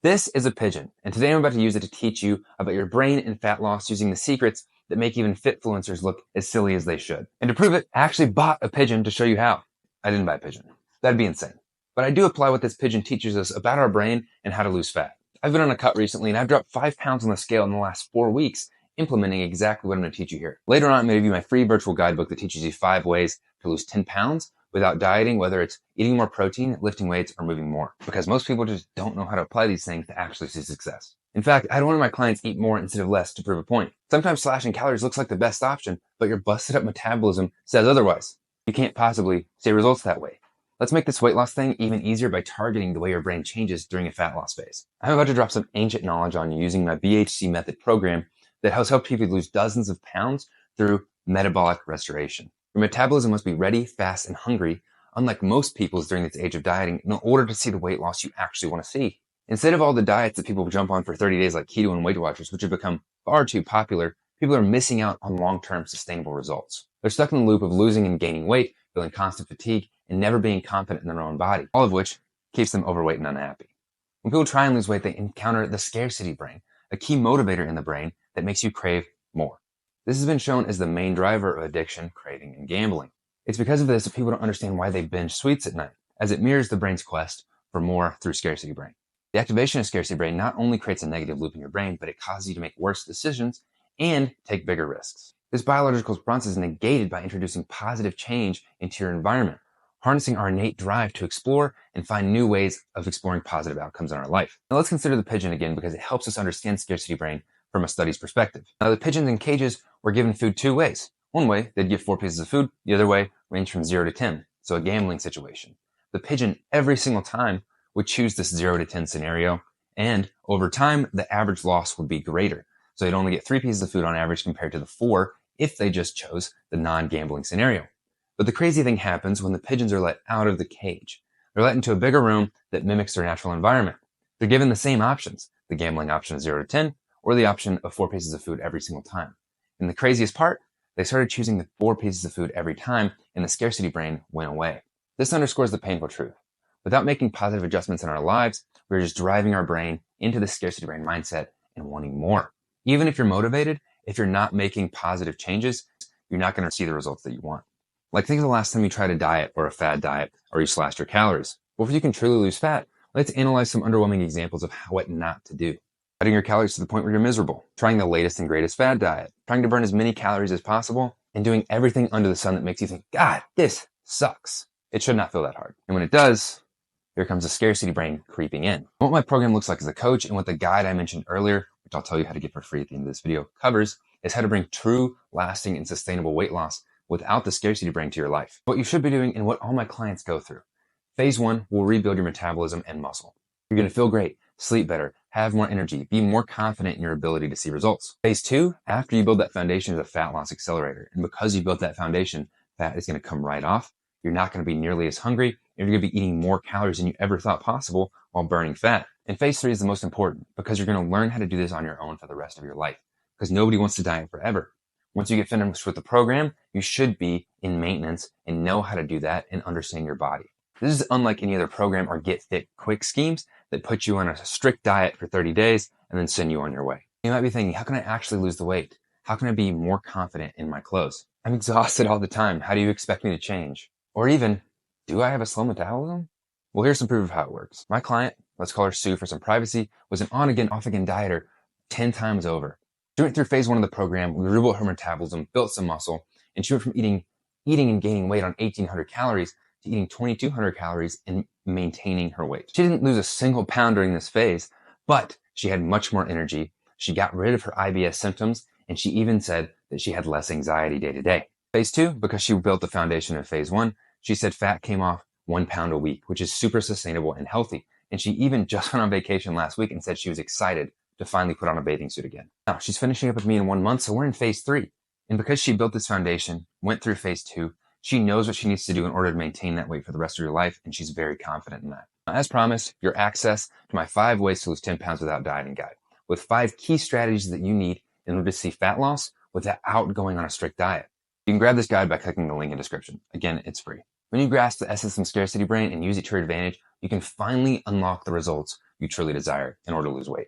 This is a pigeon, and today I'm about to use it to teach you about your brain and fat loss using the secrets that make even fitfluencers look as silly as they should. And to prove it, I actually bought a pigeon to show you how. I didn't buy a pigeon. That'd be insane. But I do apply what this pigeon teaches us about our brain and how to lose fat. I've been on a cut recently, and I've dropped 5 pounds on the scale in the last 4 weeks, implementing exactly what I'm going to teach you here. Later on, I'm going to give you my free virtual guidebook that teaches you 5 ways to lose 10 pounds without dieting, whether it's eating more protein, lifting weights, or moving more. Because most people just don't know how to apply these things to actually see success. In fact, I had one of my clients eat more instead of less to prove a point. Sometimes slashing calories looks like the best option, but your busted up metabolism says otherwise. You can't possibly see results that way. Let's make this weight loss thing even easier by targeting the way your brain changes during a fat loss phase. I'm about to drop some ancient knowledge on you using my BHC method program that has helped people lose dozens of pounds through metabolic restoration. Your metabolism must be ready, fast, and hungry, unlike most people's during this age of dieting, in order to see the weight loss you actually want to see. Instead of all the diets that people jump on for 30 days like keto and Weight Watchers, which have become far too popular, people are missing out on long-term sustainable results. They're stuck in the loop of losing and gaining weight, feeling constant fatigue, and never being confident in their own body, all of which keeps them overweight and unhappy. When people try and lose weight, they encounter the scarcity brain, a key motivator in the brain that makes you crave more. This has been shown as the main driver of addiction, craving, and gambling. It's because of this that people don't understand why they binge sweets at night, as it mirrors the brain's quest for more through scarcity brain. The activation of scarcity brain not only creates a negative loop in your brain, but it causes you to make worse decisions and take bigger risks. This biological response is negated by introducing positive change into your environment, harnessing our innate drive to explore and find new ways of exploring positive outcomes in our life. Now let's consider the pigeon again because it helps us understand scarcity brain from a study's perspective. Now the pigeons in cages were given food 2 ways. One way, they'd get 4 pieces of food. The other way ranged from 0 to 10, so a gambling situation. The pigeon every single time would choose this 0 to 10 scenario, and over time, the average loss would be greater. So they'd only get 3 pieces of food on average compared to the 4 if they just chose the non-gambling scenario. But the crazy thing happens when the pigeons are let out of the cage. They're let into a bigger room that mimics their natural environment. They're given the same options, the gambling option of 0 to 10, or the option of 4 pieces of food every single time. And the craziest part, they started choosing the 4 pieces of food every time, and the scarcity brain went away. This underscores the painful truth. Without making positive adjustments in our lives, we're just driving our brain into the scarcity brain mindset and wanting more. Even if you're motivated, if you're not making positive changes, you're not going to see the results that you want. Like think of the last time you tried a diet or a fad diet, or you slashed your calories. Well, if you can truly lose fat, let's analyze some underwhelming examples of what not to do. Cutting your calories to the point where you're miserable, trying the latest and greatest fad diet, trying to burn as many calories as possible, and doing everything under the sun that makes you think, God, this sucks. It should not feel that hard. And when it does, here comes the scarcity brain creeping in. What my program looks like as a coach and what the guide I mentioned earlier, which I'll tell you how to get for free at the end of this video, covers is how to bring true, lasting, and sustainable weight loss without the scarcity brain to your life. What you should be doing and what all my clients go through. Phase 1 will rebuild your metabolism and muscle. You're going to feel great, sleep better, have more energy, be more confident in your ability to see results. Phase 2, after you build that foundation, is a fat loss accelerator. And because you built that foundation, fat is going to come right off. You're not going to be nearly as hungry, and you're going to be eating more calories than you ever thought possible while burning fat. And phase 3 is the most important because you're going to learn how to do this on your own for the rest of your life because nobody wants to diet forever. Once you get finished with the program, you should be in maintenance and know how to do that and understand your body. This is unlike any other program or get fit quick schemes that put you on a strict diet for 30 days and then send you on your way. You might be thinking, how can I actually lose the weight? How can I be more confident in my clothes? I'm exhausted all the time. How do you expect me to change? Or even, do I have a slow metabolism? Well, here's some proof of how it works. My client, let's call her Sue for some privacy, was an on-again, off-again dieter 10 times over. She went through phase 1 of the program, we rebuilt her metabolism, built some muscle, and she went from eating and gaining weight on 1,800 calories to eating 2,200 calories and maintaining her weight. She didn't lose a single pound during this phase, but she had much more energy. She got rid of her IBS symptoms, and she even said that she had less anxiety day to day. Phase 2, because she built the foundation of phase 1, she said fat came off 1 pound a week, which is super sustainable and healthy. And she even just went on vacation last week and said she was excited to finally put on a bathing suit again. Now, she's finishing up with me in 1 month, so we're in phase 3. And because she built this foundation, went through phase 2, she knows what she needs to do in order to maintain that weight for the rest of your life, and she's very confident in that. Now, as promised, your access to my 5 ways to lose 10 pounds without dieting guide, with 5 key strategies that you need in order to see fat loss without going on a strict diet. You can grab this guide by clicking the link in the description. Again, it's free. When you grasp the essence of scarcity brain and use it to your advantage, you can finally unlock the results you truly desire in order to lose weight.